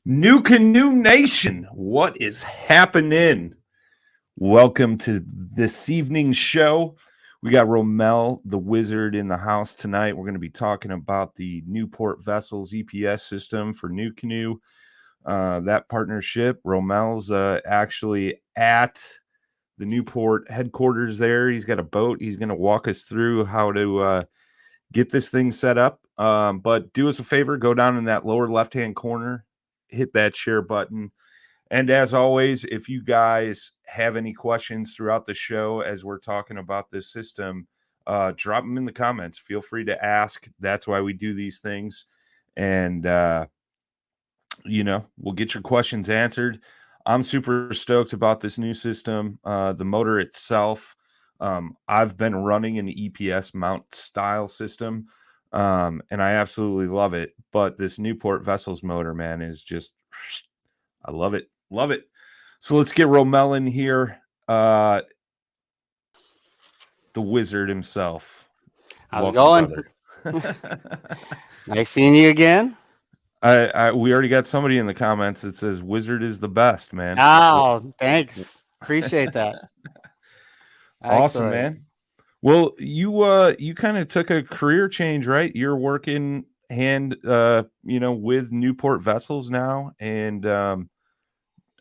NuCanoe Nation, what is happening? Welcome to this evening's show. We got Romel, the wizard, in the house tonight. We're going to be talking about the Newport Vessels EPS system for NuCanoe. That partnership, Romel's actually at the Newport headquarters there. He's got a boat. He's going to walk us through how to get this thing set up. But do us a favor, go down in that lower left-hand corner, hit that share button. And as always, if you guys have any questions throughout the show as we're talking about this system, drop them in the comments. Feel free to ask. That's why we do these things. And, we'll get your questions answered. I'm super stoked about this new system. The motor itself, I've been running an EPS mount style system, and I absolutely love it. But this Newport Vessels motor, man, is just, I love it. Love it. So let's get Romel in here, the wizard himself. How's it Welcome, going? brother. Nice seeing you again. We already got somebody in the comments that says wizard is the best, man. Oh, thanks. Appreciate that. Awesome, Excellent. man. Well, you kind of took a career change, right? You're working with Newport Vessels now, and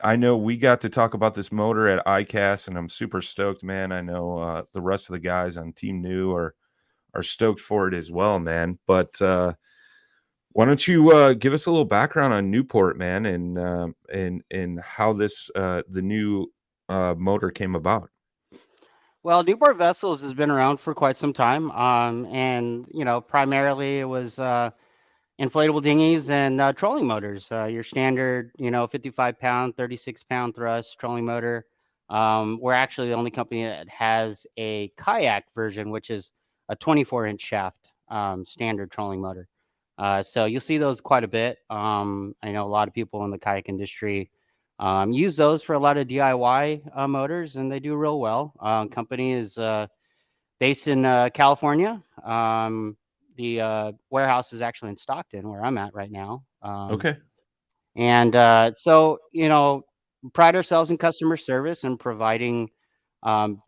I know we got to talk about this motor at ICAST, and I'm super stoked, man. I know the rest of the guys on Team New are stoked for it as well, man. But why don't you give us a little background on Newport, man, and how this the new motor came about? Well, Newport Vessels has been around for quite some time, and primarily it was inflatable dinghies and trolling motors. Your standard, 55-pound, 36-pound thrust trolling motor. We're actually the only company that has a kayak version, which is a 24-inch shaft standard trolling motor. So you'll see those quite a bit. I know a lot of people in the kayak industry use those for a lot of DIY motors, and they do real well. Company is based in California. The warehouse is actually in Stockton, where I'm at right now. Okay. And pride ourselves in customer service and providing, um,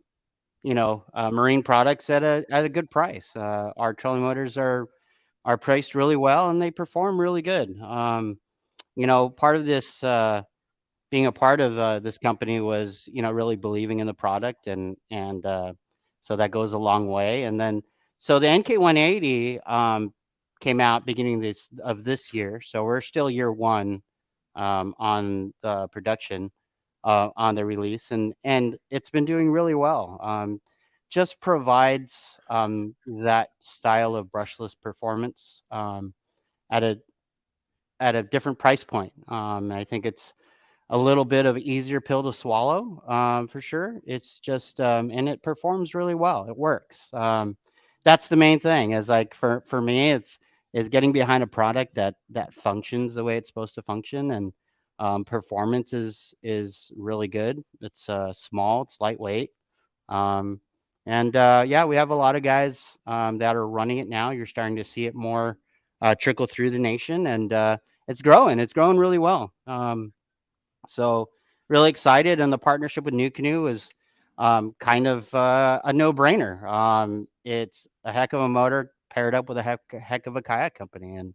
marine products at a good price. Our trolling motors are priced really well and they perform really good. Part of this being a part of this company was really believing in the product and so that goes a long way. And then so the NK180 came out beginning of this year, so we're still year one on the production on the release, and it's been doing really well. Just provides that style of brushless performance at a different price point. I think it's a little bit of easier pill to swallow, for sure. It's just and it performs really well. It works. That's the main thing. Is like for me, it's getting behind a product that functions the way it's supposed to function, and performance is really good. It's small. It's lightweight. Um, and yeah, we have a lot of guys that are running it now. You're starting to see it more trickle through the nation, and it's growing. It's growing really well. So really excited, and the partnership with NuCanoe is kind of a no-brainer. It's a heck of a motor paired up with a heck of a kayak company, and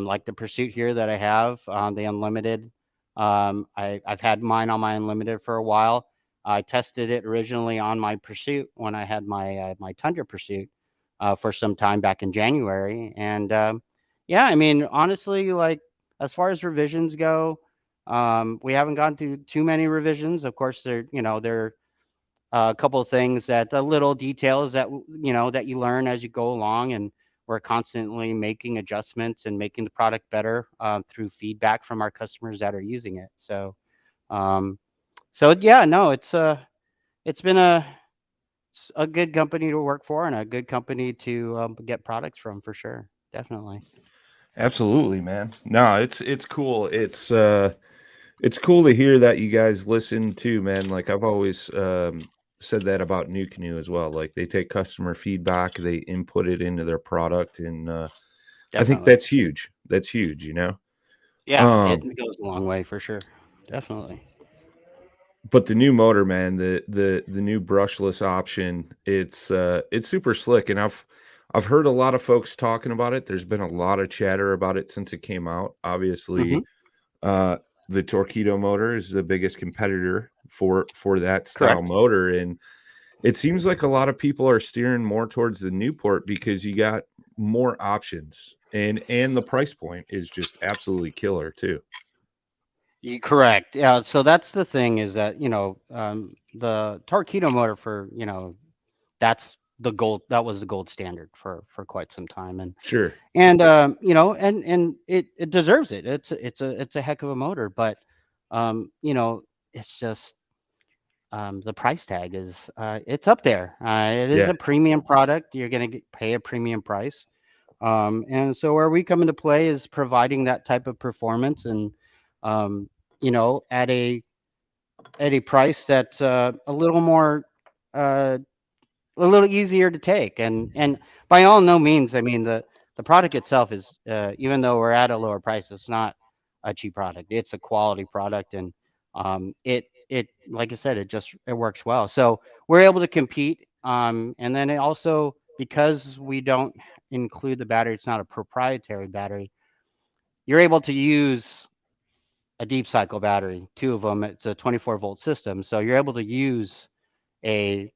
like the Pursuit here that I have, the Unlimited. I've had mine on my Unlimited for a while. I tested it originally on my Pursuit when I had my Tundra Pursuit for some time back in January, and yeah, I mean honestly, like as far as revisions go. We haven't gone through too many revisions. Of course, there are a couple of things that the little details that you learn as you go along, and we're constantly making adjustments and making the product better through feedback from our customers that are using it. Um, so yeah, no, it's been a good company to work for and a good company to get products from for sure. Definitely. Absolutely, man. No, it's cool. It's cool to hear that you guys listen too, man. Like I've always said that about NuCanoe as well. Like they take customer feedback, they input it into their product, and I think Definitely. that's huge. That's huge, you know. Yeah, it Um, goes a long way for sure. Definitely. but the new motor, man, the new brushless option, it's super slick, and I've heard a lot of folks talking about it. There's been a lot of chatter about it since it came out. Hmm. Obviously, uh, the Torqeedo motor is the biggest competitor for that style Correct. motor, and it seems like a lot of people are steering more towards the Newport because you got more options, and the price point is just absolutely killer too. Correct. Yeah. So that's the thing is that, the Torqeedo motor for, that's the gold, that was the gold standard for quite some time. Sure. And it deserves it. It's a heck of a motor, but, um, you know, it's just, the price tag is, it's up there. It is Yeah. a premium product. You're going to pay a premium price. And so where we come into play is providing that type of performance and, um, at a price that's a little more, uh, a little easier to take. And by all no means, I mean the product itself is, even though we're at a lower price, it's not a cheap product. It's a quality product, and it like I said, it works well. So we're able to compete. And then it also, because we don't include the battery, it's not a proprietary battery. You're able to use a deep cycle battery, two of them. It's a 24-volt system, so you're able to use a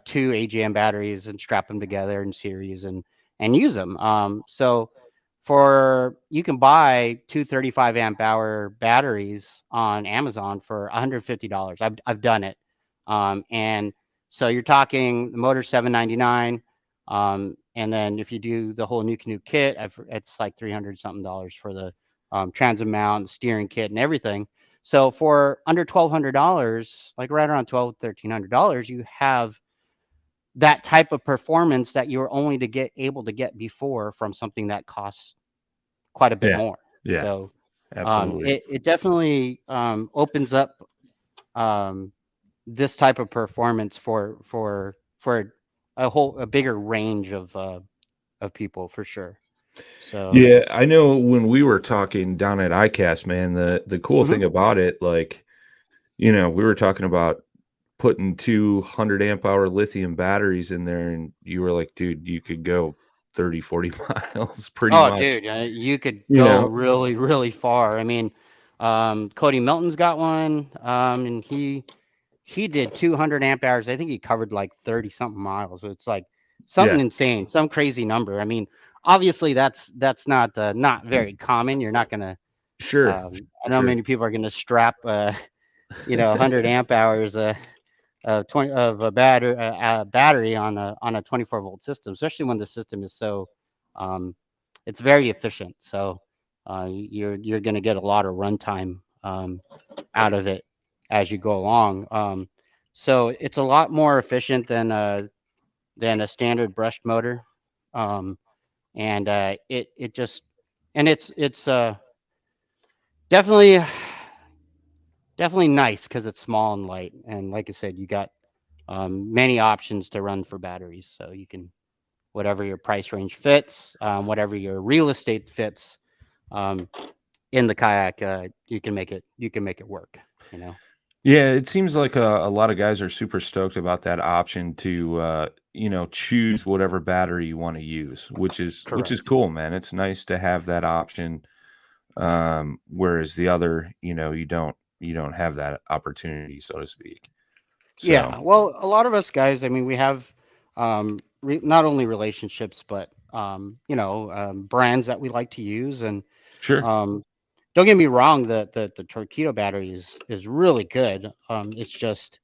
two AGM batteries and strap them together in series and use them. So for you can buy two 35 amp hour batteries on Amazon for $150. I've done it, and so you're talking the motor 799, and then if you do the whole NuCanoe kit, it's like 300 something dollars for the transit mount, steering kit, and everything. So for under $1,200, like right around $1,200, $1,300, you have that type of performance that you were only to get able to get before from something that costs quite a bit Yeah. more. Yeah. So Absolutely. it definitely opens up um, this type of performance for a bigger range of people for sure. So Yeah, I know when we were talking down at ICAST, man, the cool mhm. thing about it, like, we were talking about putting 200 amp hour lithium batteries in there, and you were like, "Dude, you could go 30, 40 miles pretty Oh, much." dude, you could You go know? really, really far. I mean, Cody Milton's got one, and he did 200 amp hours. I think he covered like 30 something miles. It's like something Yeah. insane, some crazy number. I mean, obviously that's not very common. You're not gonna. Sure. I know Sure. many people are gonna strap 100 amp hours of a battery on a 24-volt system, especially when the system is so um, it's very efficient. So you're going to get a lot of runtime out of it as you go along. So it's a lot more efficient than a standard brushed motor, um, and it just and it's definitely definitely nice because it's small and light. And like I said, you got many options to run for batteries, so you can whatever your price range fits, whatever your real estate fits. Um, in the kayak, you can make it work. You know, Yeah, it seems like a lot of guys are super stoked about that option to, choose whatever battery you wanna use, which is correct. cool, man. It's nice to have that option, whereas the other, you don't have that opportunity, so to speak. So Yeah. Well, a lot of us guys, I mean, we have not only relationships, but brands that we like to use. And sure. um, don't get me wrong, the Torpedo battery is really good. It's just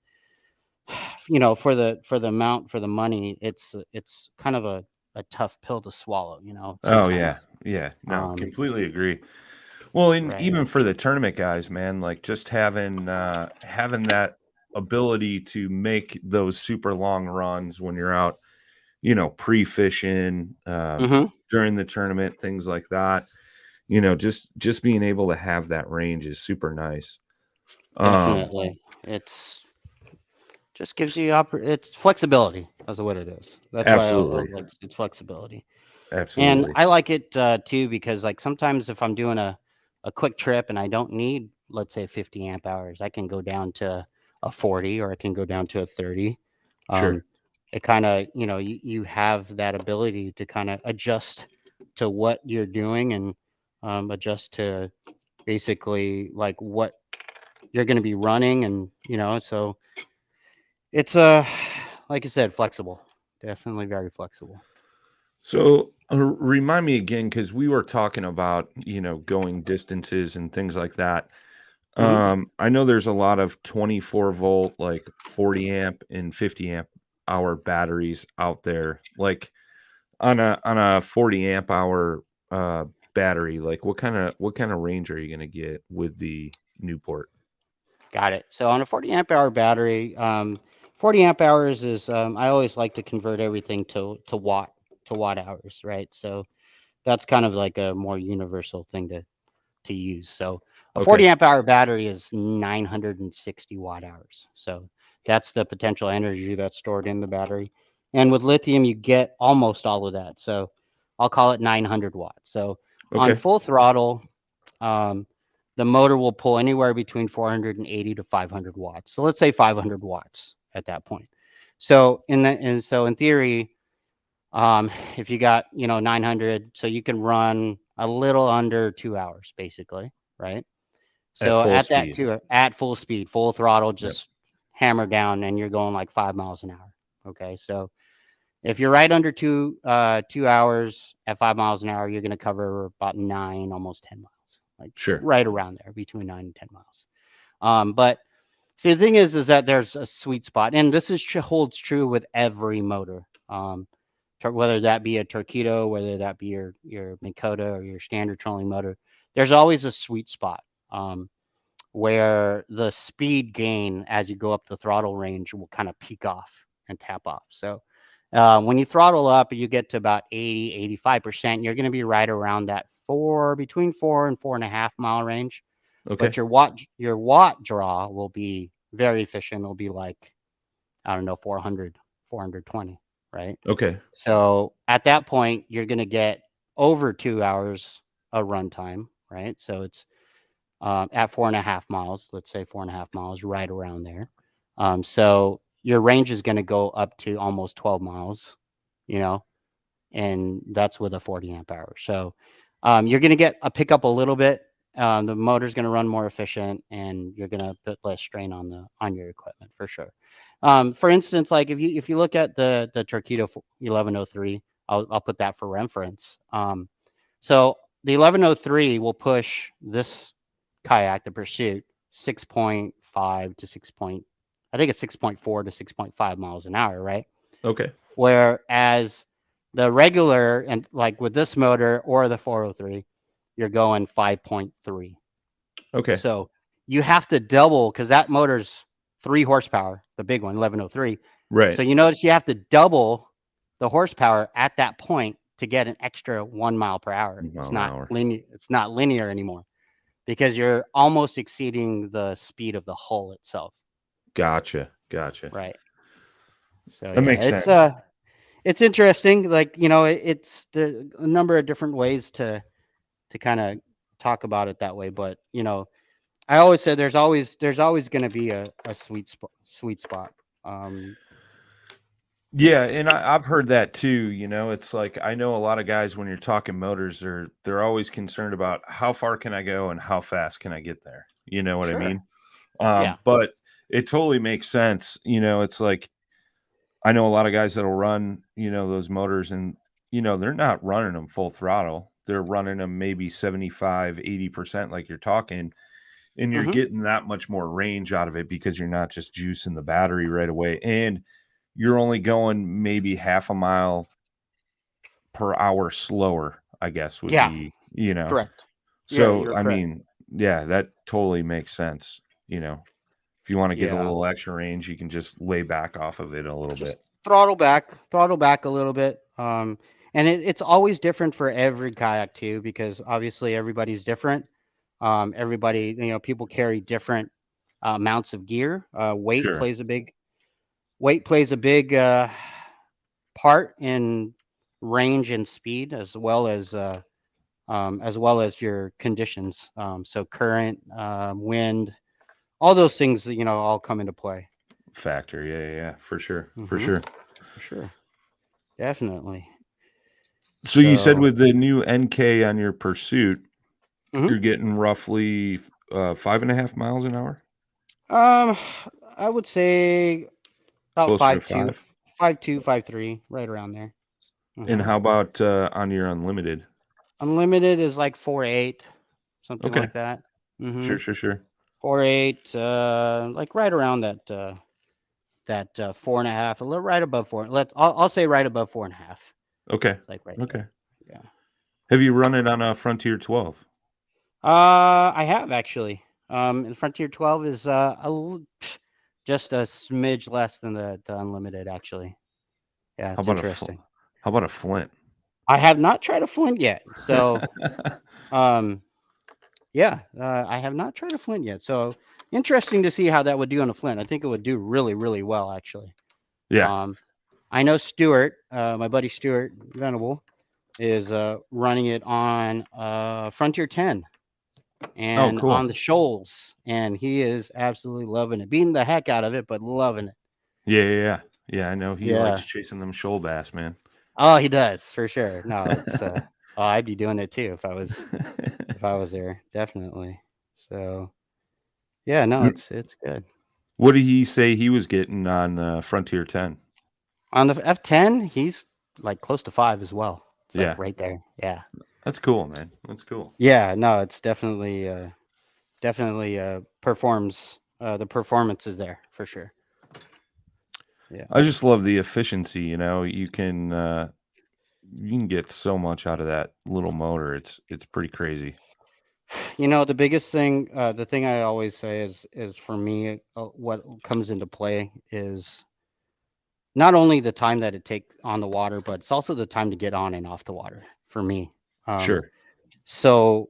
for the amount for the money, it's kind of a tough pill to swallow. Oh, yeah. Sometimes. Yeah. No, Um, completely agree. Well, and right. even for the tournament guys, man, like just having that ability to make those super long runs when you're out, pre-fishing, Hmm. during the tournament, things like that. Just being able to have that range is super nice. Um, Definitely. It's just gives s- you it's flexibility. That's what it is. That's why I absolutely. like it's flexibility. And Absolutely. I like it too because like sometimes if I'm doing a quick trip and I don't need, let's say, 50 amp hours. I can go down to a 40 or I can go down to a 30. Sure. It kind of, you have that ability to kind of adjust to what you're doing and adjust to basically like what you're going to be running. And, so it's, like I said, flexible, definitely very flexible. So remind me again, because we were talking about, going distances and things like that. hmm I know there's a lot of 24 volt, like 40 amp and 50 amp hour batteries out there. Like on a 40 amp hour battery, like what kind of range are you going to get with the Newport? Got it. So on a 40 amp hour battery, 40 amp hours is, I always like to convert everything to watt hours, right? So that's kind of like a more universal thing to use. So a Okay. 40 amp hour battery is 960 watt hours. So that's the potential energy that's stored in the battery. And with lithium, you get almost all of that. So I'll call it 900 watts. So on Okay. full throttle, um, the motor will pull anywhere between 480 to 500 watts. So let's say 500 watts at that point. So in theory, if you got 900, so you can run a little under 2 hours, basically, right? At So full at that speed. two, at full speed, full throttle, Yep. just hammer down, and you're going like 5 miles an hour. Okay, so if you're right under 2 hours at 5 miles an hour, you're going to cover about 9, almost 10 miles, like Sure. right around there, between 9 and 10 miles. But see, the thing is that there's a sweet spot, and this holds true with every motor. Whether that be a Torqeedo, whether that be your Minn Kota or your standard trolling motor, there's always a sweet spot where the speed gain as you go up the throttle range will kind of peak off and tap off. So when you throttle up, you get to about 80, 85%, you're going to be right around that between 4 and 4.5 mile range. Okay. But your watt draw will be very efficient. It'll be like, I don't know, 400, 420, right? Okay. So at that point, you're going to get over 2 hours of runtime, right? So it's at 4.5 miles, let's say 4.5 miles, right around there. So your range is going to go up to almost 12 miles, you know, and that's with a 40 amp hour. So you're going to get a pickup a little bit. The motor's going to run more efficient, and you're going to put less strain on your equipment for sure. For instance, like if you look at the Torqeedo 1103, I'll put that for reference. So the 1103 will push this kayak, the Pursuit, 6.5 to 6 point, I think it's 6.4 to 6.5 miles an hour, right? Okay. Whereas the regular, and like with this motor or the 403, you're going 5.3. Okay. So you have to double, because that motor's 3 horsepower, the big one, 1103. Right. So you notice you have to double the horsepower at that point to get an extra 1 mile per hour. It's Mile an not hour. linear. It's not linear anymore because you're almost exceeding the speed of the hull itself, Gotcha. Gotcha. right? So That yeah, makes sense. it's interesting. Like it's a number of different ways to kind of talk about it that way. But I always say there's always going to be a sweet spot. Um, Yeah, and I've heard that too. It's like I know a lot of guys when you're talking motors, they're always concerned about how far can I go and how fast can I get there. You know what I sure. mean? Yeah. But it totally makes sense. It's like I know a lot of guys that'll run, those motors and they're not running them full throttle. They're running them maybe 75, 80% like you're talking, and you're hmm getting that much more range out of it because you're not just juicing the battery right away. And you're only going maybe half a mile per hour slower, I guess would Yeah. be. Correct. Yeah, So, you're I correct. mean, yeah, that totally makes sense. If you want to get a Yeah. little extra range, you can just lay back off of it a little Just bit. throttle back a little bit. And it's always different for every kayak too, because obviously everybody's different. Everybody, people carry different amounts of gear. Sure. Weight plays a big part in range and speed, as well as as well as your conditions. So current, wind, all those things, all come into play. Factor. Yeah, for sure, for Hmm. sure. For sure. Definitely. So you said So, with the new NK on your Pursuit, mhm. you're getting roughly 5.5 miles an hour, um, I would say about closer to 5.2, five. 5.2, 5.3, right around there. And Hmm. how about on your unlimited? Unlimited is like 4.8, something Okay, like that. Hmm. sure. 4.8, like right around that 4.5, a little right above four. I'll say right above 4.5, Okay, like right there. okay. Yeah. Have you run it on a Frontier 12? I have actually. And Frontier 12 is just a smidge less than the unlimited actually. Yeah, How it's about interesting. how about a Flint? I have not tried a flint yet. So, um, yeah, I have not tried a flint yet. So interesting to see how that would do on a flint. I think it would do really, really well actually. Yeah. Um, I know Stuart, my buddy Stuart Venable, is running it on Frontier 10 Oh, and cool. on the shoals, and he is absolutely loving it, beating the heck out of it, but loving it. Yeah, I know he likes Yeah. chasing them shoal bass, man. Oh, he does for sure. No, it's oh, I'd be doing it too if I was there, definitely. So yeah, no, it's good. What did he say he was getting on Frontier 10? On the F10, he's like close to 5 as well. It's like Yeah, right there. Yeah. that's cool, man. That's cool. Yeah, no, it's definitely performs the performance is there for sure. Yeah. I just love the efficiency, you can get so much out of that little motor. It's pretty crazy. The biggest thing, the thing I always say is for me, what comes into play is not only the time that it takes on the water, but it's also the time to get on and off the water for me. Um, Sure. so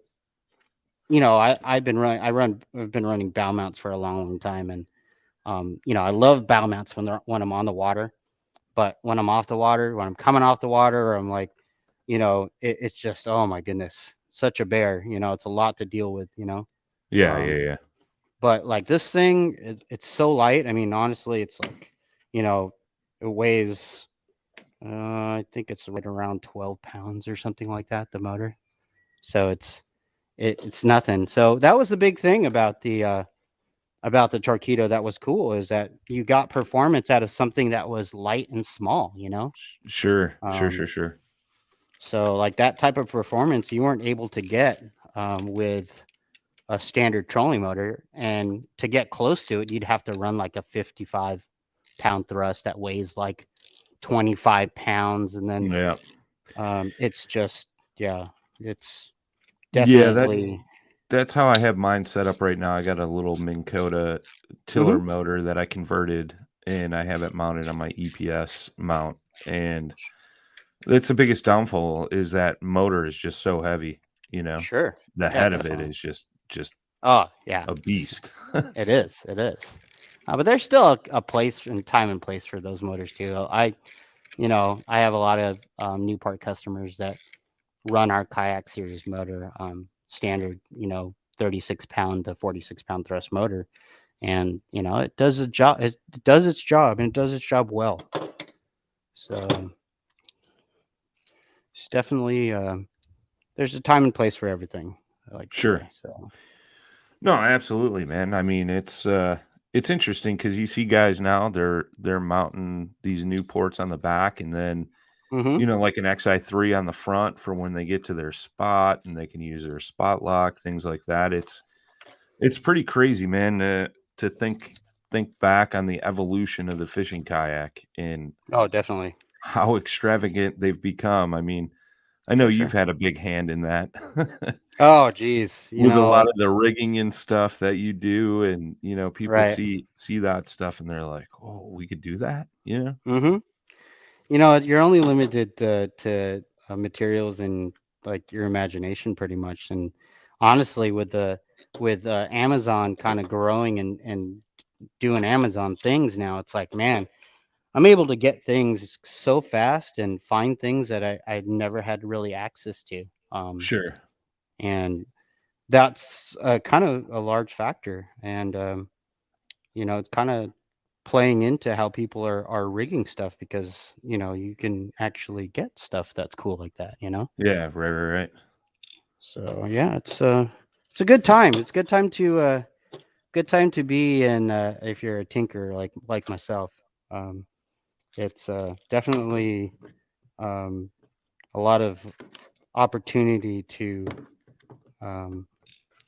I've been running bow mounts for a long, long time, and I love bow mounts when I'm on the water, but when I'm off the water, when I'm coming off the water, I'm like, it's just, oh my goodness, such a bear. It's a lot to deal with. Yeah, Um, yeah. but like this thing, it's so light. I mean, honestly, it's like, you know, it weighs, I think it's right around 12 pounds or something like that, the motor. So it's nothing. So that was the big thing about the Torpedo that was cool, is that you got performance out of something that was light and small. Um, Sure. so like that type of performance you weren't able to get with a standard trolling motor, and to get close to it, you'd have to run like a 55-pound thrust that weighs like 25 pounds, and then Yeah. it's just, yeah, it's Yeah, definitely. that's how I have mine set up right now. I got a little Minn Kota tiller Hmm. motor that I converted, and I have it mounted on my EPS mount. And that's the biggest downfall, is that motor is just so heavy, you know. Sure. The Yeah, head of it definitely. is just Oh yeah, a beast. it is. But there's still a place and time and place for those motors too. I have a lot of Newport customers that run our kayak series motor, standard, 36-pound to 46-pound thrust motor, and it does the job. It does its job, and it does its job well. So it's definitely, there's a time and place for everything, I like to Sure. say. So. No, absolutely, man. I mean, it's interesting because you see guys now, they're mounting these new ports on the back, and then Hmm. like an XI3 on the front for when they get to their spot, and they can use their spot lock, things like that. It's pretty crazy, man, to think back on the evolution of the fishing kayak and Oh, definitely, how extravagant they've become. I mean, I know for you've sure. had a big hand in that. Oh, geez, With a lot of the rigging and stuff that you do, and, people right. see that stuff and they're like, "Oh, we could do that?" You know? Hmm. You're only limited to materials and like your imagination pretty much. And honestly, with Amazon kind of growing and doing Amazon things now, it's like, man, I'm able to get things so fast and find things that I never had really access to. Sure. and that's kind of a large factor. And it's kind of playing into how people are rigging stuff, because you can actually get stuff that's cool like that. Yeah, right. So yeah, it's a good time. It's a good time to be in, if you're a tinker like myself. Um, it's definitely um, a lot of opportunity um,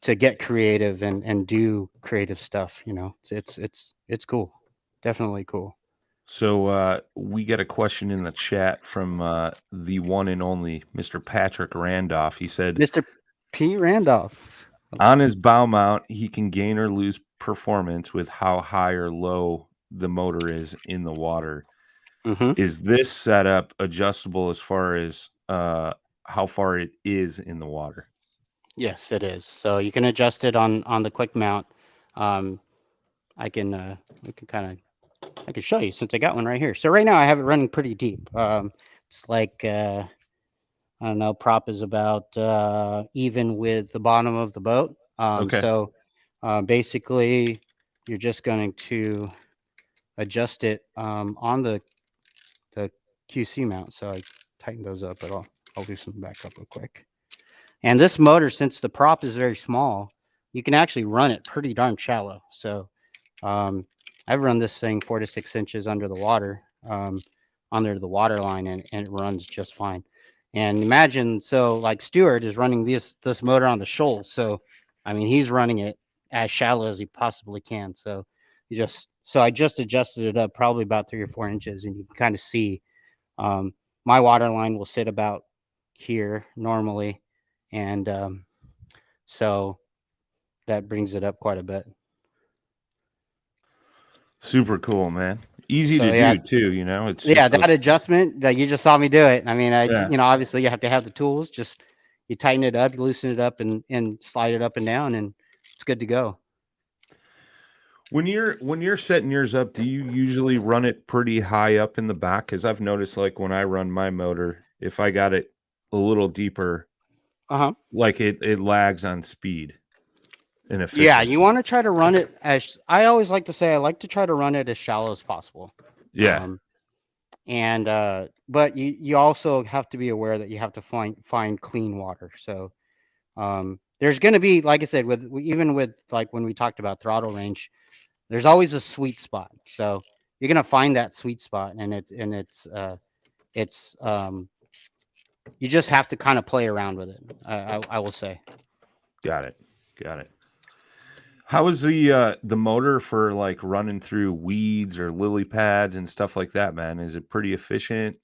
to get creative and do creative stuff. It's cool, definitely cool. So we get a question in the chat from the one and only Mr. Patrick Randolph. He said, Mr. P. Randolph. on his bow mount, he can gain or lose performance with how high or low the motor is in the water. Hmm. Is this setup adjustable as far as how far it is in the water? Yes, it is. So you can adjust it on the quick mount. Um, I can kind of I can show you, since I got one right here. So right now I have it running pretty deep. It's like I don't know, prop is about even with the bottom of the boat. Okay. So basically, you're just going to adjust it on the QC mount. So I tighten those up, but I'll loosen them back up real quick. And this motor, since the prop is very small, you can actually run it pretty darn shallow. So um, I've run this thing 4 to 6 inches under the water line, and it runs just fine. And imagine, so like Stewart is running this motor on the shoal. So I mean, he's running it as shallow as he possibly can. So I just adjusted it up probably about 3 or 4 inches, and you can kind of see my water line will sit about here normally, and so that brings it up quite a bit. Super cool, man. Easy So to yeah, do too, it's yeah, just that those. adjustment that you just saw me do it. I mean, Yeah. obviously you have to have the tools. Just you tighten it up, you loosen it up, and slide it up and down, and it's good to go. When you're setting yours up, do you usually run it pretty high up in the back? Because I've noticed, like, when I run my motor, if I got it a little deeper, Uh huh. like it lags on speed and Yeah, you efficiency. want to try to run it as I always like to say. I like to try to run it as shallow as possible. Yeah, Um, and but you also have to be aware that you have to find clean water. So there's going to be, like I said, even with like when we talked about throttle range, there's always a sweet spot. So you're gonna find that sweet spot, and it's you just have to kind of play around with it. I will say. got it. Got it. How is the motor for like running through weeds or lily pads and stuff like that, man? Is it pretty efficient?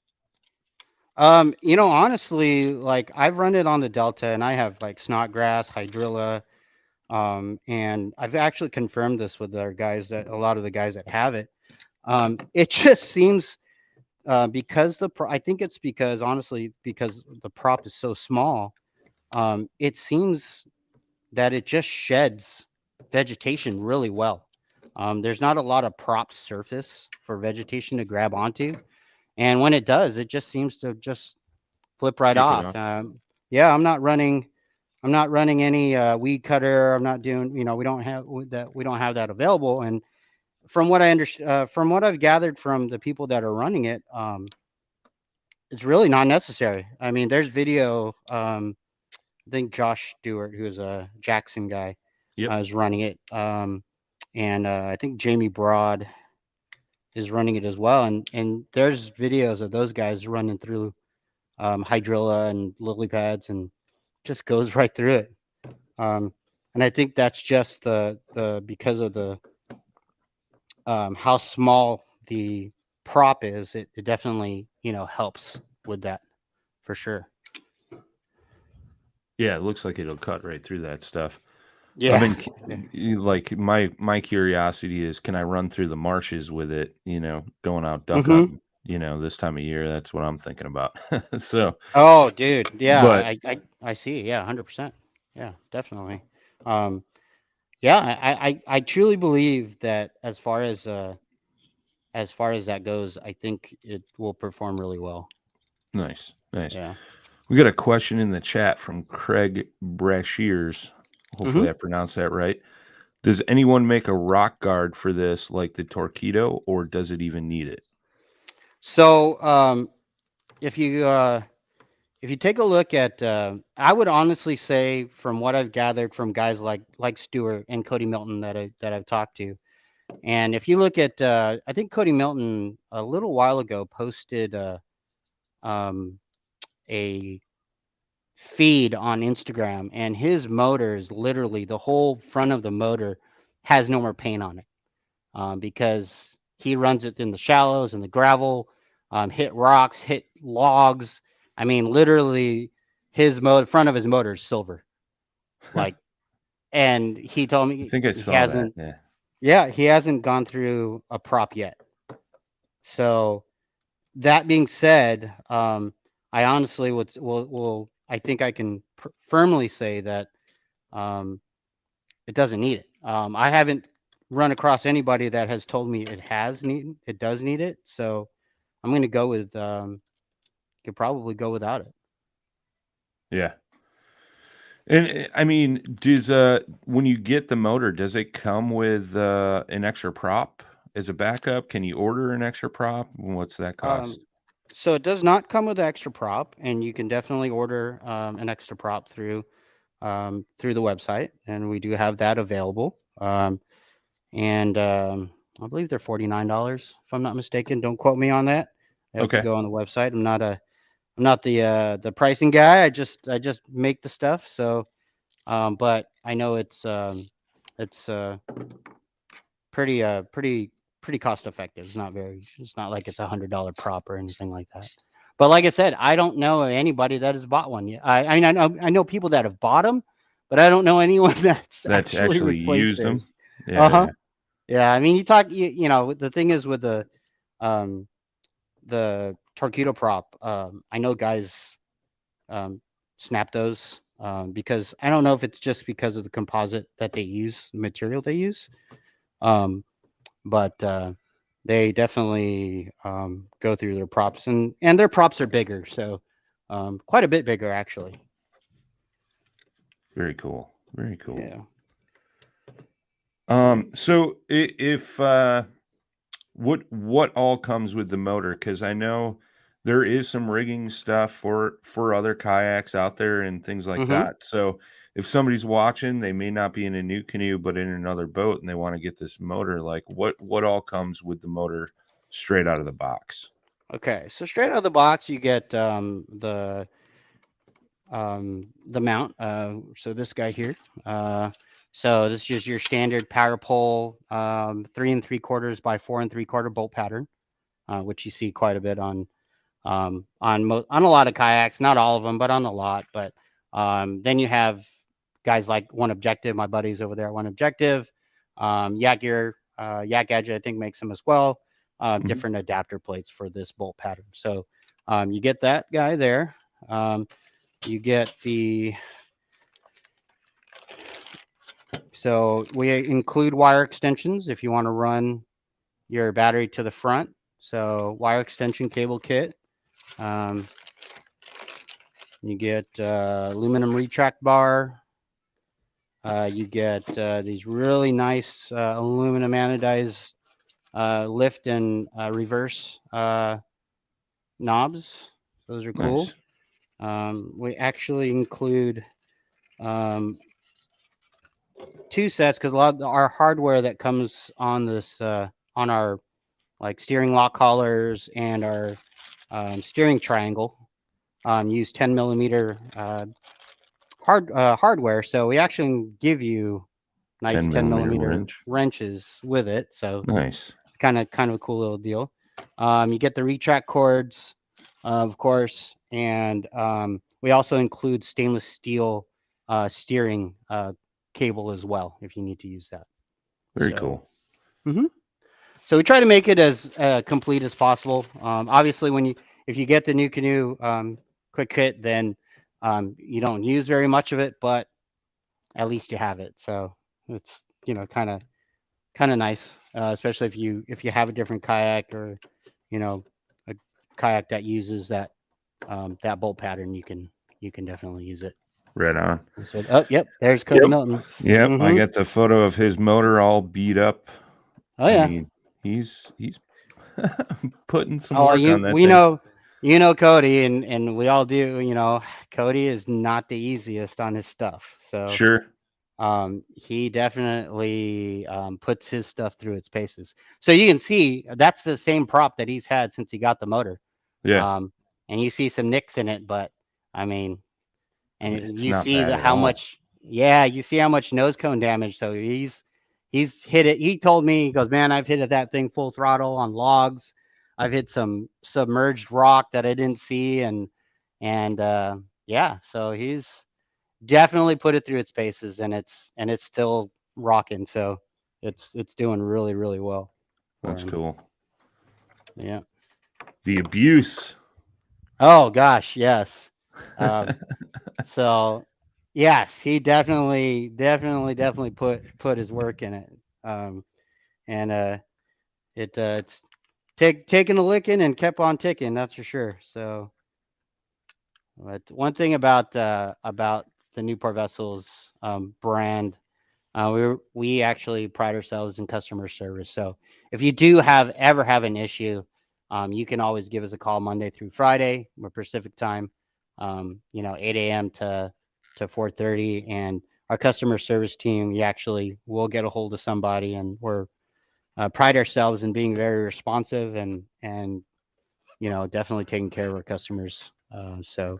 Honestly, like I've run it on the Delta, and I have like snotgrass, hydrilla, and I've actually confirmed this with our guys, that a lot of the guys that have it. It just seems because I think it's because, honestly, because the prop is so small. It seems that it just sheds vegetation really well. There's not a lot of prop surface for vegetation to grab onto, and when it does, it just seems to just flip right Kick it off. off. Yeah, I'm not running any weed cutter. I'm not doing. We don't have that available. And from what I've gathered from the people that are running it, it's really not necessary. I mean, there's video. I think Josh Stewart, who's a Jackson guy, Yep. is running it. And I think Jamie Broad is running it as well. And there's videos of those guys running through hydrilla and lily pads, and just goes right through it. Um, and I think that's just the because of the how small the prop is. It definitely helps with that for sure. Yeah, it looks like it'll cut right through that stuff. I've Yeah. been like my curiosity is, can I run through the marshes with it? Going out duck Hmm. hunting. This time of year, that's what I'm thinking about. So, Oh, dude. Yeah, but I see. Yeah, 100%. Yeah, definitely. Um, yeah, I truly believe that as far as that goes, I think it will perform really well. nice, nice. Yeah. We got a question in the chat from Craig Brashears. Hmm. Hopefully I pronounced that right. Does anyone make a rock guard for this like the Torpedo, or does it even need it? So if you take a look at, I would honestly say, from what I've gathered from guys like Stewart and Cody Milton that I've talked to, and if you look at, I think Cody Milton a little while ago posted um, a feed on Instagram, and his motor is literally the whole front of the motor has no more paint on it, because he runs it in the shallows and the gravel, hit rocks, hit logs. I mean, literally, his front of his motor is silver. Like, and he told I me think I he saw that. hasn't. Yeah. Yeah, he hasn't gone through a prop yet. So that being said, I honestly will I think I can firmly say that um, it doesn't need it. I haven't run across anybody that has told me it does need it. So I'm going to go with could probably go without it. Yeah. And I mean, does when you get the motor, does it come with an extra prop as a backup? Can you order an extra prop? What's that Um, cost? so it does not come with an extra prop, and you can definitely order an extra prop through the website, and we do have that available. And I believe they're $49 if I'm not mistaken. Don't quote me on that. I have to Okay. go on the website. I'm not the pricing guy. I just make the stuff. So, but I know it's pretty cost effective. It's not like it's $100 prop or anything like that. But like I said, I don't know anybody that has bought one yet. I mean, I know people that have bought them, but I don't know anyone that's That's actually actually replaced used them. theirs. Yeah, Uh-huh. yeah. Yeah, I mean, you know, the thing is with um the torpedo prop, I know guys um snap those, because I don't know if it's just because of the composite that they use, the material they use. Um but they definitely go through their props, and their props are bigger, so quite a bit bigger actually. Very cool. Very cool. Yeah. So if what all comes with the motor? Because I know there is some rigging stuff for other kayaks out there and things like Mm-hmm. that. So if somebody's watching, they may not be in a NuCanoe, but in another boat, and they want to get this motor. Like what all comes with the motor straight out of the box? Okay, so straight out of the box, you get the mount. So this guy here. So this is just your standard power pole, 3 3/4 by 4 3/4 bolt pattern, which you see quite a bit on a lot of kayaks, not all of them, but on a lot. But then you have guys like One Objective, my buddies over there at One Objective, Yak Gear, Yak Gadget, I think makes them as well. Mhm. Different adapter plates for this bolt pattern. So you get that guy there. You get so we include wire extensions if you want to run your battery to the front. So wire extension cable kit. Um, you get aluminum retract bar. You get these really nice aluminum anodized lift and reverse knobs. Those are cool. Nice. We actually include um, two sets because a lot of our hardware that comes on this on our like steering lock collars and our steering triangle use 10 millimeter hardware. So we actually give you nice 10 10 millimeter millimeter wrench. wrenches with it. So Nice. kind of a cool little deal. You get the retract cords, of course, and we also include stainless steel steering cable as well if you need to use that. Very So, cool. mhm. So we try to make it as complete as possible. Obviously, if you get the NuCanoe quick kit, then you don't use very much of it, but at least you have it. So it's kind of nice, especially if you have a different kayak, or a kayak that uses that that bolt pattern, you can definitely use it. Right on. So, oh, yep, there's Cody Milton's. Yep. I Mm-hmm. got the photo of his motor all beat up. Oh I yeah. mean, he's putting some Oh, work on that we thing. know, Cody, and we all do. Cody is not the easiest on his stuff. So Sure. he definitely puts his stuff through its paces. So you can see that's the same prop that he's had since he got the motor. Yeah. And you see some nicks in it, but I mean, and It's you not see bad the at how all. much, yeah, you see how much nose cone damage. So he's hit it. He told me, he goes, man, I've hit that thing full throttle on logs. I've hit some submerged rock that I didn't see, and yeah, so he's definitely put it through its paces, and it's still rocking. So it's doing really really well for That's him. cool. Yeah. The abuse. Oh gosh, yes. Um, so yes, he definitely put his work in it. And it's taking a licking and kept on ticking. That's for sure. So, but one thing about the Newport Vessels brand, we actually pride ourselves in customer service. So if you do ever have an issue, you can always give us a call Monday through Friday. We're Pacific time, 8 a.m. to 4:30, and our customer service team, we actually will get a hold of somebody, and we're pride ourselves in being very responsive and definitely taking care of our customers. So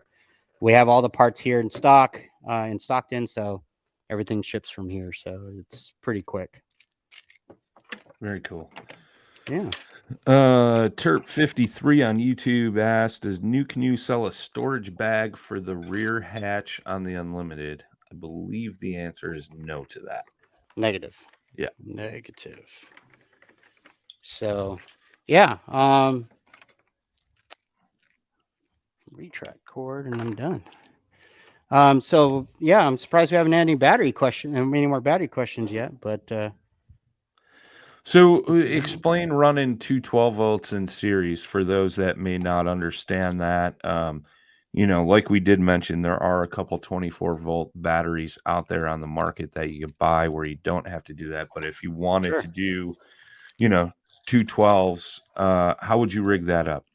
we have all the parts here in stock in Stockton, so everything ships from here, so it's pretty quick. Very cool. Yeah. Terp 53 on YouTube asked, does NuCanoe sell a storage bag for the rear hatch on the Unlimited? I believe the answer is no to that. Negative. Yeah. Negative. So yeah, retract cord and I'm done. So yeah, I'm surprised we haven't had any more battery questions yet, but So explain running 212 volts in series for those that may not understand that. Like we did mention, there are a couple 24-volt batteries out there on the market that you can buy where you don't have to do that. But if you wanted sure. to do, 212s, how would you rig that up?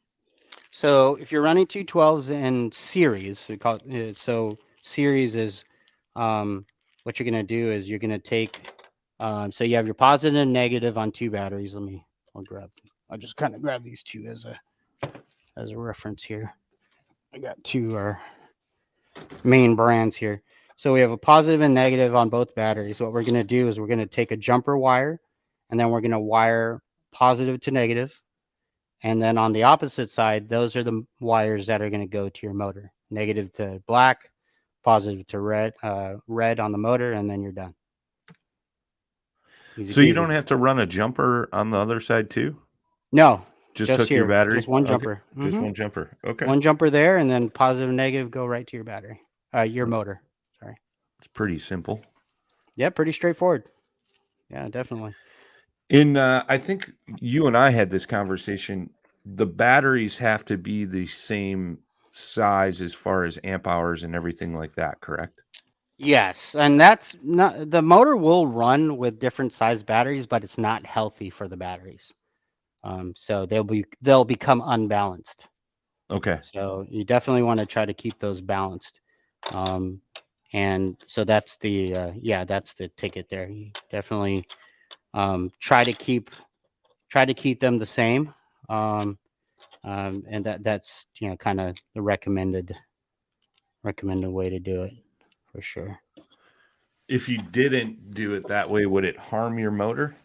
So if you're running 212s in series, so series is what you're going to do is you're going to take, so you have your positive and negative on two batteries. I'll just kind of grab these two as a reference here. I got two main brands here. So we have a positive and negative on both batteries. What we're going to do is we're going to take a jumper wire, and then we're going to wire positive to negative. And then on the opposite side, those are the wires that are going to go to your motor. Negative to black, positive to red on the motor, and then you're done. Easy So you peasy. don't have to run a jumper on the other side too? No, Just just hook your here, battery? just one Okay. jumper. Just one jumper. Okay. One jumper there, and then positive and negative go right to your battery, your motor. Sorry. It's pretty simple. Yeah, pretty straightforward. Yeah, definitely. I think you and I had this conversation. The batteries have to be the same size as far as amp hours and everything like that, correct? Yes, and that's not the motor will run with different size batteries, but it's not healthy for the batteries. So they'll become unbalanced. Okay. So you definitely want to try to keep those balanced. Um, and so that's that's the ticket there. You definitely try to keep them the same. And that's kind of the recommended way to do it for sure. If you didn't do it that way, would it harm your motor?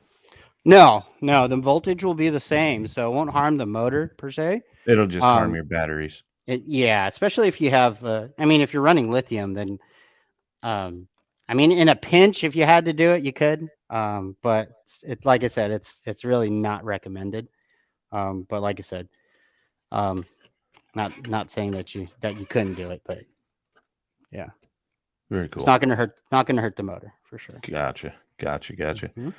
No, the voltage will be the same, so it won't harm the motor per se. It'll just harm Um, your batteries. yeah, especially if you have, if you're running lithium, then, in a pinch, if you had to do it, you could. But like I said, it's really not recommended. But like I said, um, not saying that you couldn't do it, but yeah, Very it's cool. not gonna hurt the motor for sure. Gotcha. Mhm.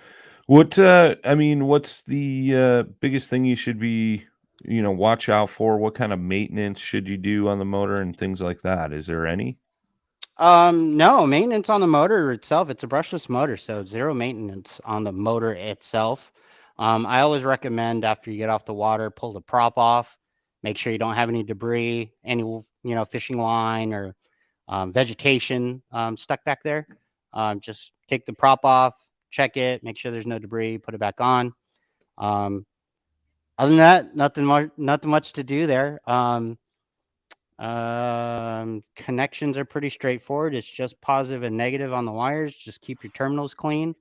What's the biggest thing you should be watch out for? What kind of maintenance should you do on the motor and things like that? Is there any? No maintenance on the motor itself. It's a brushless motor, so zero maintenance on the motor itself. I always recommend after you get off the water, pull the prop off, make sure you don't have any debris, any fishing line or vegetation stuck back there. Just take the prop off, check it, make sure there's no debris, put it back on. Other than that, nothing much to do there. Connections are pretty straightforward. It's just positive and negative on the wires. Just keep your terminals clean.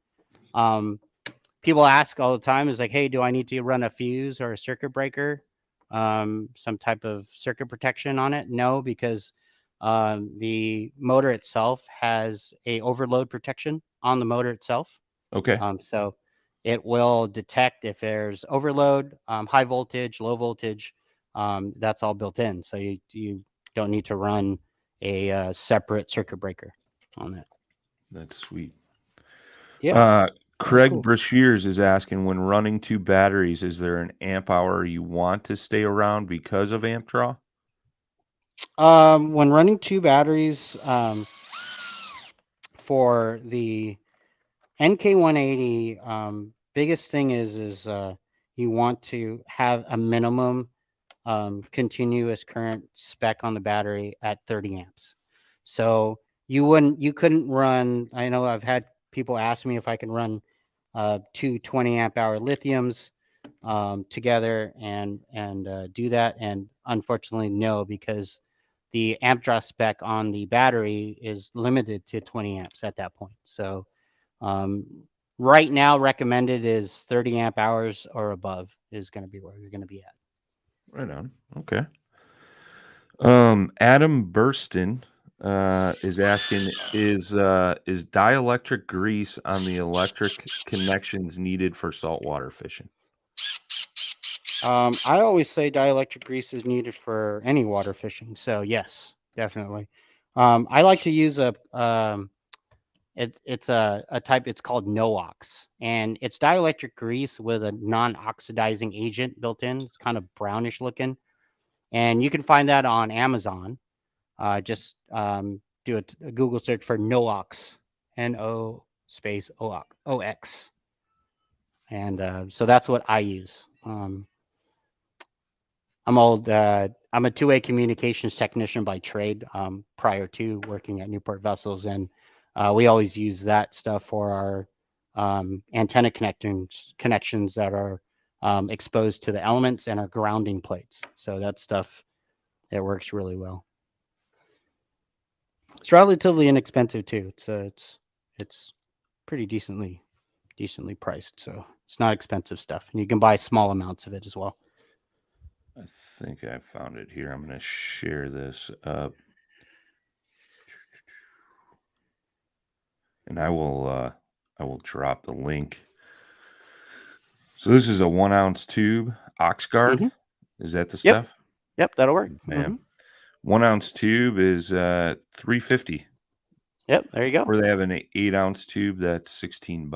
People ask all the time is like, hey, do I need to run a fuse or a circuit breaker? Some type of circuit protection on it? No, because the motor itself has a overload protection on the motor itself. Okay. So it will detect if there's overload, high voltage, low voltage. That's all built in. So you don't need to run a separate circuit breaker on that. That's sweet. Yeah. Craig Cool. Brashears is asking, when running 2 batteries, is there an amp hour you want to stay around because of amp draw? When running 2 batteries, for the NK180, biggest thing is you want to have a minimum continuous current spec on the battery at 30 amps. So you couldn't run. I know I've had people ask me if I can run 2 20 amp hour lithiums together and do that, and unfortunately no, because the amp draw spec on the battery is limited to 20 amps at that point. So right now recommended is 30 amp hours or above is going to be where you're going to be at. Right on. Okay. Adam Burston is asking, is dielectric grease on the electric connections needed for saltwater fishing? I always say dielectric grease is needed for any water fishing. So yes, definitely. I like to use it's a type, it's called NOx, and it's dielectric grease with a non-oxidizing agent built in. It's kind of brownish looking, and you can find that on Amazon. Just do a Google search for NOx, N-O space O-X. And so that's what I use. I'm a two-way communications technician by trade, prior to working at Newport Vessels, and we always use that stuff for our antenna connections that are exposed to the elements and our grounding plates. So that stuff, it works really well. It's relatively inexpensive too. It's pretty decently priced, so it's not expensive stuff, and you can buy small amounts of it as well. I think I found it here. I'm going to share this up, and I will drop the link. So this is a 1 ounce tube Oxguard. Mm-hmm. Is that the Yep. stuff? Yep, that'll work. Man, Mm-hmm. 1 ounce tube is $3.50. Yep, there you go. Or they have an 8 ounce tube that's $16.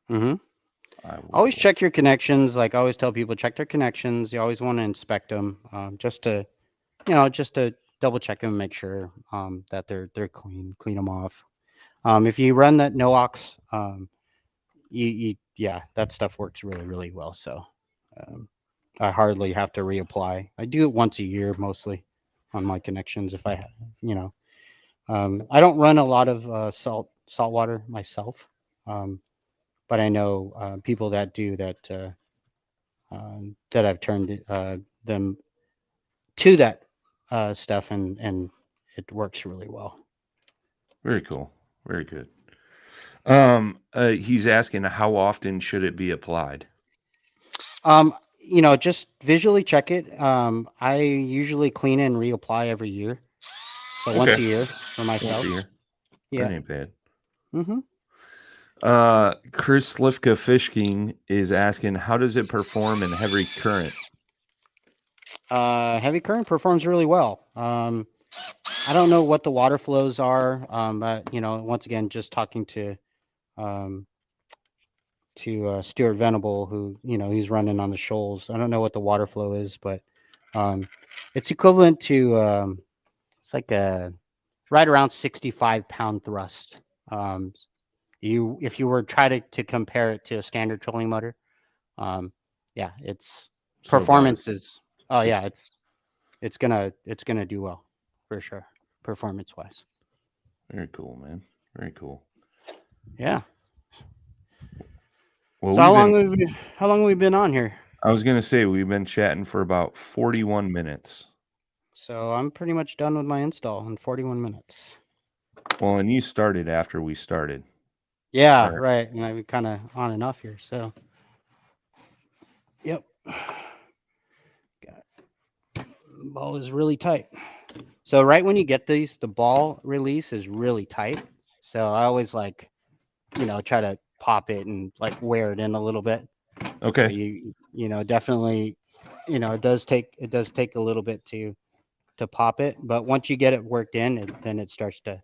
Mm-hmm. I Always will. check your connections. Like I always tell people, check their connections. You always want to inspect them, just to double check them, make sure that they're clean them off. If you run that NOx, yeah, that stuff works really well. So I hardly have to reapply. I do it once a year mostly on my connections. If I have, I don't run a lot of salt water myself, but I know people that do that. That I've turned them to that stuff, and it works really well. Very cool. Very good. He's asking, how often should it be applied? Just visually check it. I usually clean and reapply every year, so once a year for myself. Once a year. Yeah. That ain't bad. Mm-hmm. Chris Slivka Fishking is asking, how does it perform in heavy current? Heavy current performs really well. I don't know what the water flows are, but once again, just talking to Stuart Venable, who he's running on the shoals. I don't know what the water flow is, but it's equivalent to it's like a right around 65-pound thrust. If you were try to compare it to a standard trolling motor, yeah, its So about a performance is yeah, 60. it's gonna do well for sure, performance wise. Very cool, man. Very cool. Yeah. Well, So how long have we been on here? I was gonna say we've been chatting for about 41 minutes. So I'm pretty much done with my install in 41 minutes. Well, and you started after we started. Yeah, Or, right. And I've kind of on and off here. So, yep. Ball is really tight. So right when you get these, the ball release is really tight. So I always like, try to pop it and like wear it in a little bit. okay. So definitely, it does take a little bit to pop it, but once you get it worked in, then it starts to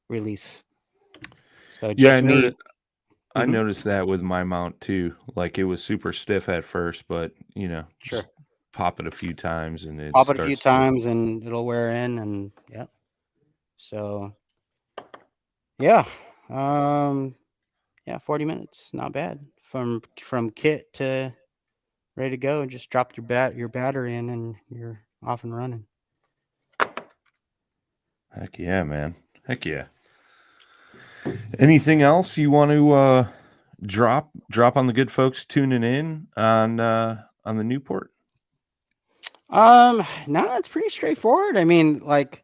release. So Yeah, just me. I noticed that with my mount too. Like it was super stiff at first, but Sure. just pop it a few times and it Pop it a few starts to. times and it'll wear in, and yeah. So yeah, yeah, 40 minutes, not bad. From kit to ready to go, and just drop your battery in, and you're off and running. Heck yeah, man. Heck yeah. Anything else you want to drop on the good folks tuning in on the Newport? No, it's pretty straightforward. I mean, like,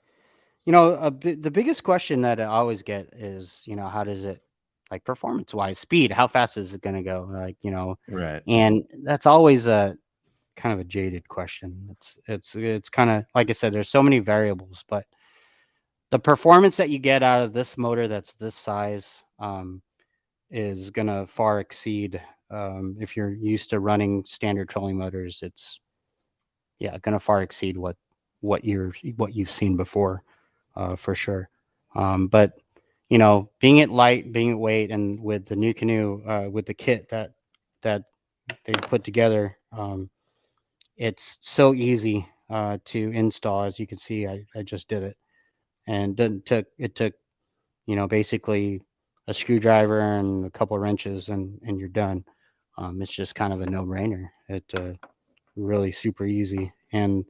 the biggest question that I always get is, how does it, like, performance wise, speed, how fast is it going to go? Like, Right. and that's always a kind of a jaded question. It's kind of, like I said, there's so many variables, but the performance that you get out of this motor that's this size is going to far exceed, if you're used to running standard trolling motors, it's going to far exceed what you've seen before, for sure. But being it light, being it weight, and with the NuCanoe, with the kit that they put together, it's so easy to install. As you can see, I just did it, and it took basically a screwdriver and a couple of wrenches, and you're done. It's just kind of a no-brainer. It really super easy, and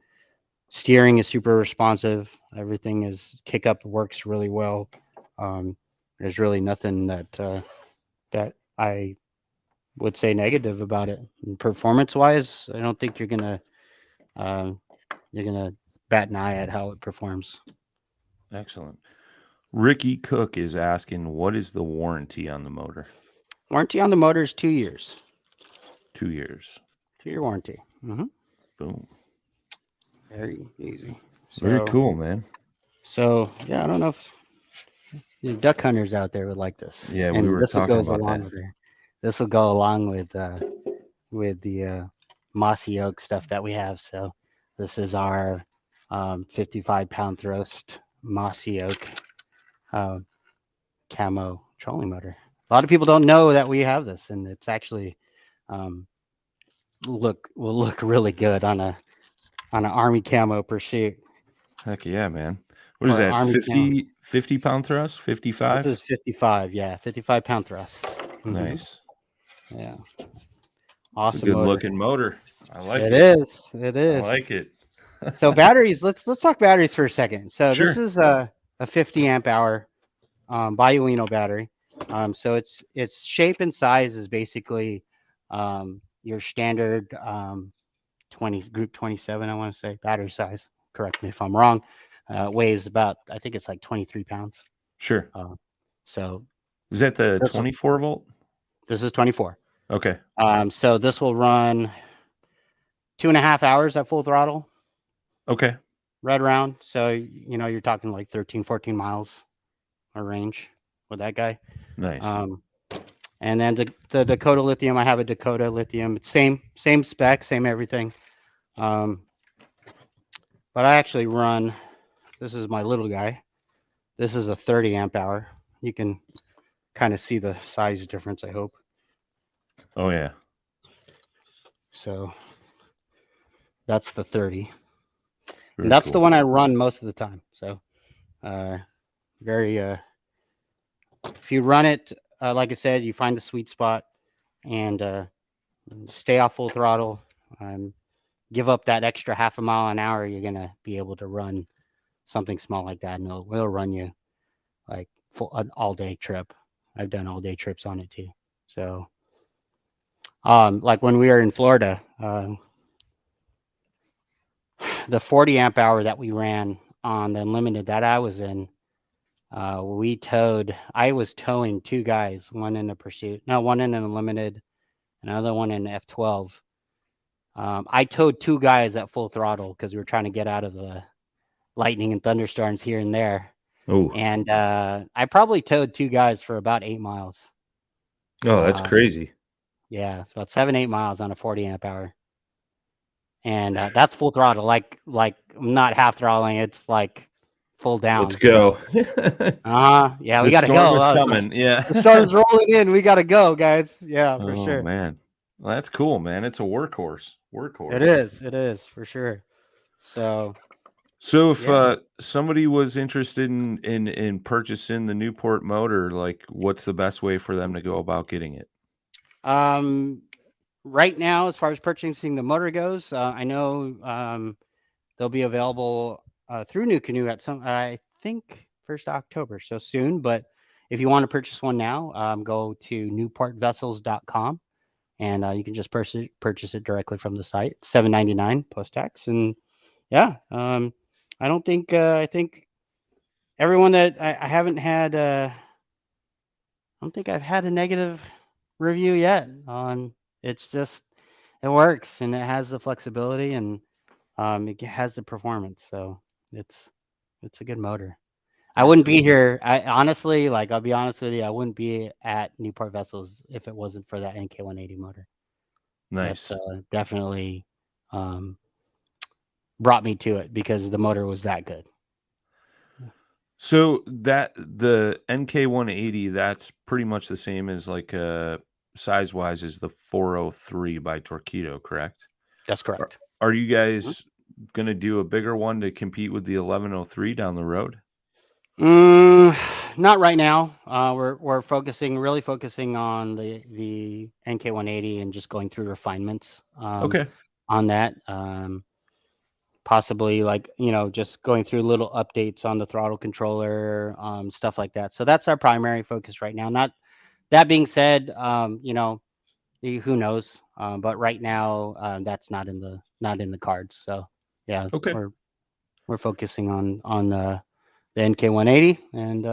steering is super responsive. Everything is kick up works really well. There's really nothing that I would say negative about it. Performance wise, I don't think you're gonna bat an eye at how it performs. Excellent. Ricky Cook is asking, what is the warranty on the motor? Warranty on the motor is 2 years. 2 years. 2-year warranty. Boom. Very easy. Very cool, man. So yeah, I don't know if the duck hunters out there would like this. Yeah, we And were talking about that. This will go along with the mossy oak stuff that we have. So this is our 55-pound thrust mossy oak camo trolling motor. A lot of people don't know that we have this, and it's actually will look really good on an Army camo pursuit. Heck yeah, man. What is Or that? Army camo. 50 pound thrust? 55? This is 55. Yeah, 55-pound thrust. Nice. Yeah. It's Awesome a good motor. looking motor. I like it. It I is. like it. So batteries, let's talk batteries for a second. So Sure. this is a 50 amp hour Bioino battery. So its shape and size is basically your standard 20 group 27, I want to say, battery size. Correct me if I'm wrong. Weighs about, I think it's like 23 pounds. Sure. So Is that the 24 volt? this is 24. Okay. So this will run 2.5 hours at full throttle. Okay. Right around. So, you're talking like 13, 14 miles a range with that guy. Nice. And then the Dakota lithium, I have a Dakota lithium. It's same spec, same everything. But I actually run, this is my little guy. This is a 30 amp hour. You can kind of see the size difference, I hope. Oh yeah. So that's the 30. Very And that's the cool. one I run most of the time. So very if you run it, like I said, you find the sweet spot and stay off full throttle. Give up that extra half a mile an hour, you're gonna be able to run something small like that, and it'll run you like an all day trip. I've done all day trips on it too. So, like when we were in Florida, the 40 amp hour that we ran on the Unlimited that I was in, I was towing two guys, one in a Pursuit, no, one in an Unlimited, another one in F12. I towed two guys at full throttle because we were trying to get out of the lightning and thunderstorms here and there. Oh. And I probably towed two guys for about 8 miles. Oh, that's crazy. Yeah, it's about 7-8 miles on a 40 amp hour. And that's full throttle, like I'm not half throttling, it's like full down. Let's go. Yeah, we The gotta storm go. is coming. Yeah. The storm's rolling in. We gotta go, guys. Yeah, for Oh sure. man. Well, that's cool, man. It's a workhorse. It is for sure. So if yeah. somebody was interested in purchasing the Newport motor, like what's the best way for them to go about getting it? Right now, as far as purchasing the motor goes, I know they'll be available through NuCanoe at I think 1st October, so soon. But if you want to purchase one now, go to newportvessels.com and you can just purchase it directly from the site. $7.99 plus tax, and yeah, I don't think I think everyone that I haven't had. I don't think I've had a negative review yet on. It's just it works and it has the flexibility and it has the performance. So it's a good motor. I wouldn't be here. I honestly, like, I'll be honest with you, I wouldn't be at Newport Vessels if it wasn't for that NK180 motor. Nice. That's definitely brought me to it because the motor was that good. So that the NK180, that's pretty much the same as like size wise as the 403 by Torqeedo, correct? That's correct. Are you guys going to do a bigger one to compete with the 1103 down the road? Not right now. We're really focusing on the NK180 and just going through refinements. Okay. On that. Possibly like, just going through little updates on the throttle controller, stuff like that. So that's our primary focus right now. Not that being said, who knows? But right now, that's not in the cards. So yeah, Okay. we're focusing on the NK180 and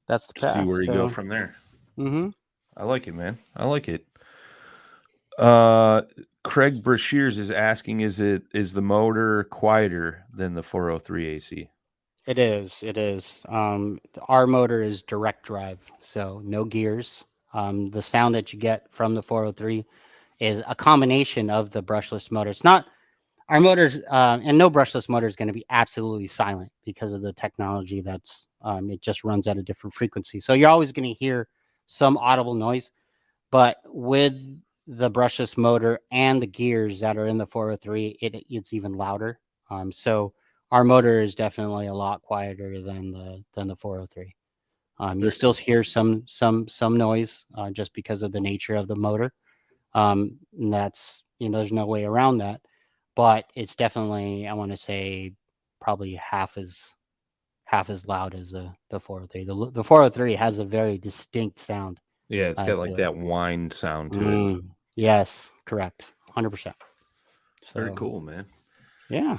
that's the path. See where you go from there. Mm-hmm. I like it, man. I like it. Craig Brashears is asking, is the motor quieter than the 403 AC? It is. Our motor is direct drive, so no gears. The sound that you get from the 403 is a combination of the brushless motor. It's not our motors, and no brushless motor is going to be absolutely silent because of the technology that's, it just runs at a different frequency. So you're always going to hear some audible noise, but with the brushless motor and the gears that are in the 403, it's even louder. So our motor is definitely a lot quieter than the 403. You still hear some noise just because of the nature of the motor. And that's, there's no way around that. But it's definitely, I want to say, probably half as loud as the 403. The 403 has a very distinct sound. Yeah, it's got like that whine sound to it. Yes, correct. 100%. Very cool, man. Yeah.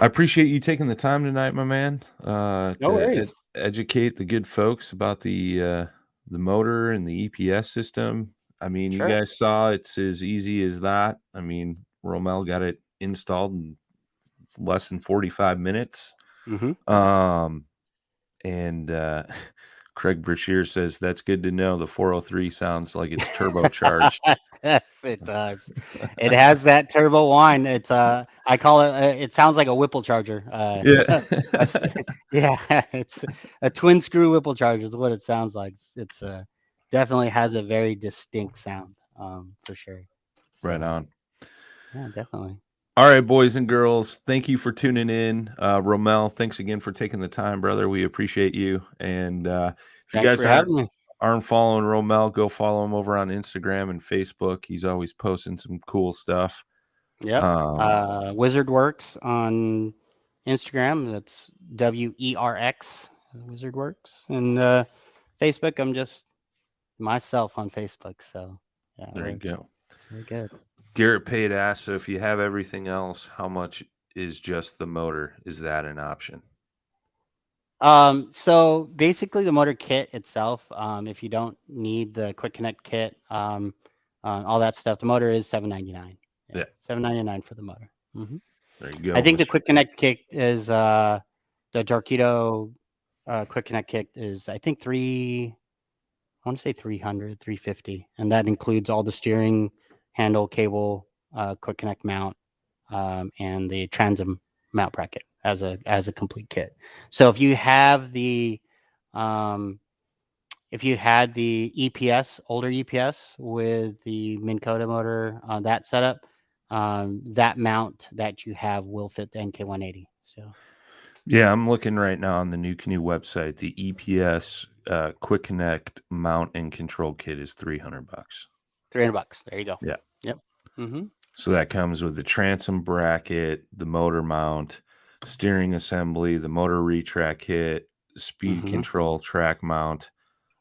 I appreciate you taking the time tonight, my man, No to worries. educate the good folks about the motor and the EPS system. I mean, Sure. you guys saw it's as easy as that. I mean, Romel got it installed in less than 45 minutes. Mm-hmm. And Craig Brashear says that's good to know. The 403 sounds like it's turbocharged. Yes, it does. It has that turbo whine. It's I call it. It sounds like a Whipple charger. Yeah. Yeah, it's a twin screw Whipple charger is what it sounds like. It's definitely has a very distinct sound, for sure. Right So, on. yeah, definitely. All right, boys and girls, thank you for tuning in. Romel, thanks again for taking the time, brother. We appreciate you. And if you Thanks guys for having me. aren't following Romel, go follow him over on Instagram and Facebook. He's always posting some cool stuff. Yep. Wizard Works on Instagram. That's WERX, Wizard Works. And Facebook, I'm just myself on Facebook. So, yeah, There you go. we're good. Garrett paid asked, so if you have everything else, how much is just the motor? Is that an option? So basically the motor kit itself, if you don't need the quick connect kit, all that stuff, the motor is $7.99. Yeah. $7.99 for the motor. Mm-hmm. There you go. I think the quick connect kit is the Torqeedo quick connect kit is I think I want to say 300, 350, and that includes all the steering handle, cable, quick connect mount, and the transom mount bracket as a complete kit. So if you have the if you had the EPS, older EPS with the NuCanoe motor on that setup, that mount that you have will fit the NK180. So yeah, I'm looking right now on the NuCanoe website. The EPS Quick Connect mount and control kit is $300. $300. There you go. Yeah. Yep. Mm-hmm. So that comes with the transom bracket, the motor mount, steering assembly, the motor retract kit, speed control, track mount.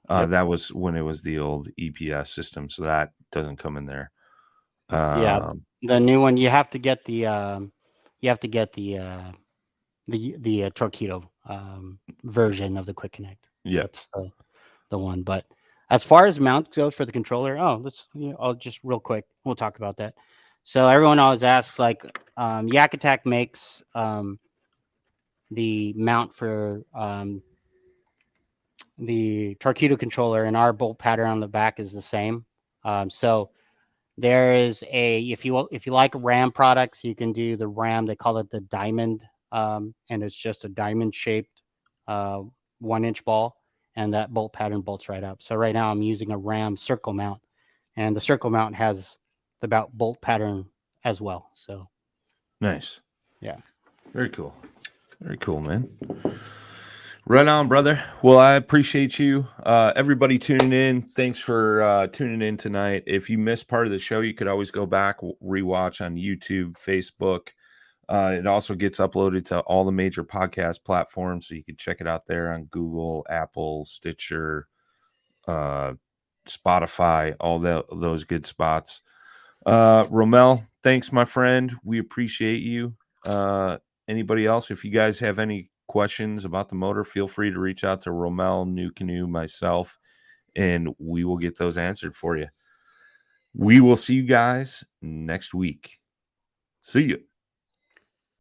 Yep. That was when it was the old EPS system, so that doesn't come in there. Yeah, the new one you have to get the Torqeedo version of the Quick Connect. Yeah. That's the one. But as far as mounts go for the controller, I'll just real quick, we'll talk about that. So everyone always asks, like, Yak Attack makes the mount for the Torqeedo controller, and our bolt pattern on the back is the same. So there is if you like RAM products, you can do the RAM. They call it the diamond, and it's just a diamond shaped 1-inch ball, and that bolt pattern bolts right up. So right now I'm using a RAM circle mount, and the circle mount has the bolt pattern as well. So Nice. yeah. Very cool. Very cool, man. Right on, brother. Well, I appreciate you. Everybody tuning in. Thanks for tuning in tonight. If you missed part of the show, you could always go back, rewatch on YouTube, Facebook. It also gets uploaded to all the major podcast platforms, so you can check it out there on Google, Apple, Stitcher, Spotify, all those good spots. Romel, thanks, my friend. We appreciate you. Anybody else, if you guys have any questions about the motor, feel free to reach out to Romel, NuCanoe, myself, and we will get those answered for you. We will see you guys next week. See you.